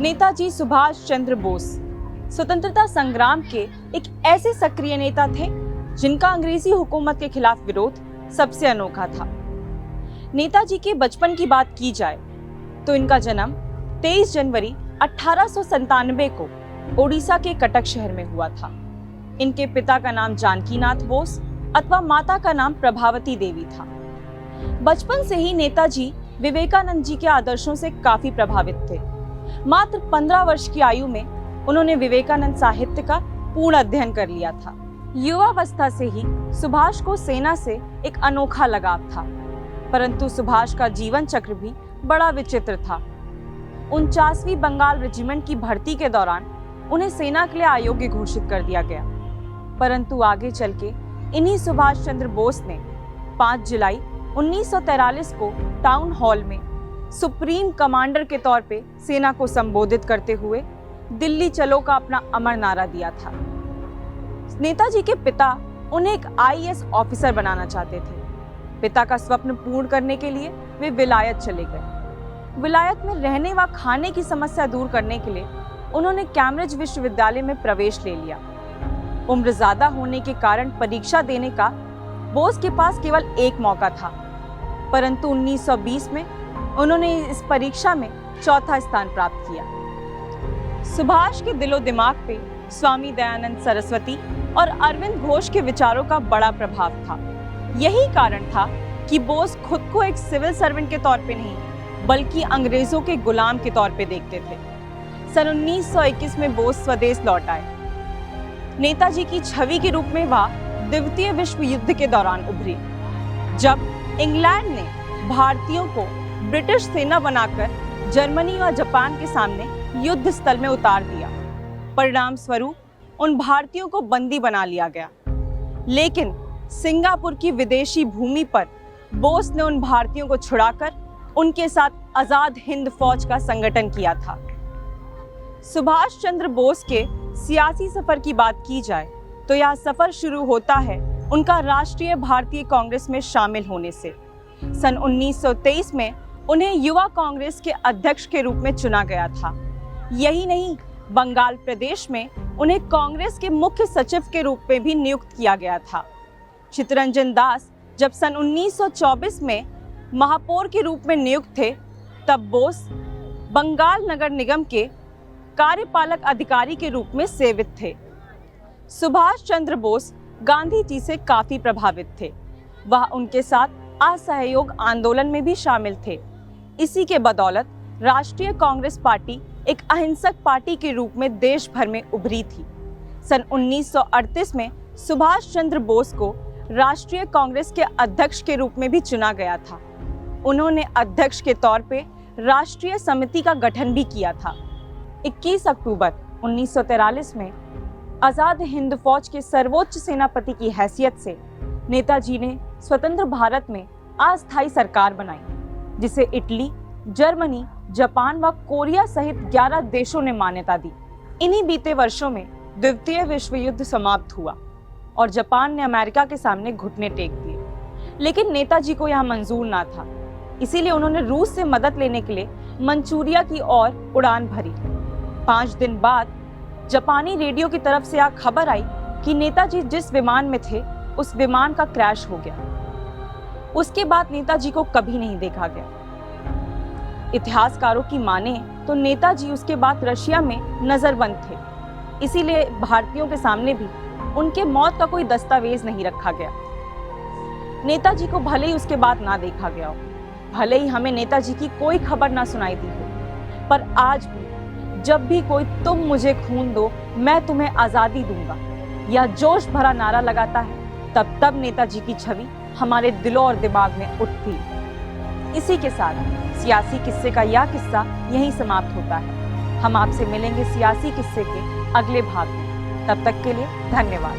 नेताजी सुभाष चंद्र बोस स्वतंत्रता संग्राम के एक ऐसे सक्रिय नेता थे जिनका अंग्रेजी हुकूमत के खिलाफ विरोध सबसे अनोखा था। नेताजी के बचपन की बात की जाए तो इनका जन्म 23 जनवरी 1897 को ओडिशा के कटक शहर में हुआ था। इनके पिता का नाम जानकीनाथ बोस अथवा माता का नाम प्रभावती देवी था। बचपन से ही नेताजी विवेकानंद जी के आदर्शों से काफी प्रभावित थे। मात्र 15 वर्ष की आयु में उन्होंने विवेकानंद साहित्य का पूर्ण अध्ययन कर लिया था। युवावस्था से ही सुभाष को सेना से एक अनोखा लगाव था, परंतु सुभाष का जीवन चक्र भी बड़ा विचित्र था। 49वीं बंगाल रेजिमेंट की भर्ती के दौरान उन्हें सेना के लिए अयोग्य घोषित कर दिया गया, परंतु आगे चल के इन्हीं सुभाष चंद्र बोस ने 5 जुलाई 1943 को टाउन हॉल में सुप्रीम कमांडर के तौर पे सेना को संबोधित करते हुए दिल्ली चलो का अपना अमर नारा दिया था। नेताजी के पिता उन्हें एक आईएएस ऑफिसर बनाना चाहते थे। पिता का स्वप्न पूर्ण करने के लिए वे विलायत चले गए। विलायत में रहने व खाने की समस्या दूर करने के लिए उन्होंने कैम्ब्रिज विश्वविद्यालय में प्रवेश ले लिया। उम्र ज्यादा होने के कारण परीक्षा देने का बोस के पास केवल एक मौका था, परंतु 1920 में उन्होंने इस परीक्षा में चौथा स्थान प्राप्त किया। सुभाष के दिलो दिमाग पे स्वामी दयानंद सरस्वती और अरविंद घोष के विचारों का बड़ा प्रभाव था। यही कारण था कि बोस खुद को एक सिविल सर्वेंट के तौर पे नहीं बल्कि अंग्रेजों के गुलाम के तौर पे देखते थे। सन 1921 में बोस स्वदेश लौट आए। नेताजी की छवि के रूप में वह द्वितीय विश्व युद्ध के दौरान उभरी, जब इंग्लैंड ने भारतीयों को ब्रिटिश सेना बनाकर जर्मनी व जापान के सामने युद्ध स्थल में उतार दिया। परिणाम स्वरूप उन भारतीयों को बंदी बना लिया गया, लेकिन सिंगापुर की विदेशी भूमि पर बोस ने उन भारतीयों को छुड़ाकर उनके साथ आजाद हिंद फौज का संगठन किया था। सुभाष चंद्र बोस के सियासी सफर की बात की जाए तो यह सफर शुरू होता है उनका राष्ट्रीय भारतीय कांग्रेस में शामिल होने से। सन 1923 में उन्हें युवा कांग्रेस के अध्यक्ष के रूप में चुना गया था। यही नहीं, बंगाल प्रदेश में उन्हें कांग्रेस के मुख्य सचिव के रूप में भी नियुक्त किया गया था। चित्तरंजन दास जब सन 1924 में महापौर के रूप में नियुक्त थे, तब बोस बंगाल नगर निगम के कार्यपालक अधिकारी के रूप में सेवित थे। सुभाष चंद्र बोस गांधी जी से काफी प्रभावित थे। वह उनके साथ असहयोग आंदोलन में भी शामिल थे। इसी के बदौलत राष्ट्रीय कांग्रेस पार्टी एक अहिंसक पार्टी के रूप में देश भर में उभरी थी। सन 1938 में सुभाष चंद्र बोस को राष्ट्रीय कांग्रेस के अध्यक्ष के रूप में भी चुना गया था। उन्होंने अध्यक्ष के तौर पे राष्ट्रीय समिति का गठन भी किया था। 21 अक्टूबर 1943 में आजाद हिंद फौज के सर्वोच्च सेनापति की हैसियत से नेताजी ने स्वतंत्र भारत में अस्थायी सरकार बनाई, जिसे इटली, जर्मनी, जापान व कोरिया सहित 11 देशों ने मान्यता दी। इन्हीं बीते वर्षों में द्वितीय विश्व युद्ध समाप्त हुआ और जापान ने अमेरिका के सामने घुटने टेक दिए, लेकिन नेताजी को यह मंजूर ना था। इसीलिए उन्होंने रूस से मदद लेने के लिए मंचूरिया की ओर उड़ान भरी। 5 दिन बाद जापानी रेडियो की तरफ से यह खबर आई कि नेताजी जिस विमान में थे उस विमान का क्रैश हो गया। उसके बाद नेताजी को कभी नहीं देखा गया। इतिहासकारों की माने तो नेताजी उसके बाद रशिया में नजरबंद थे, इसीलिए भारतीयों के सामने भी उनके मौत का कोई दस्तावेज नहीं रखा गया। नेताजी को भले ही उसके बाद ना देखा गया हो, भले ही हमें नेताजी की कोई खबर ना सुनाई दी हो, पर आज भी जब भी कोई तुम मुझे खून दो मैं तुम्हें आजादी दूंगा यह जोश भरा नारा लगाता है, तब नेताजी की छवि हमारे दिलों और दिमाग में उठती। इसी के साथ सियासी किस्से का यह किस्सा यहीं समाप्त होता है। हम आपसे मिलेंगे सियासी किस्से के अगले भाग में। तब तक के लिए धन्यवाद।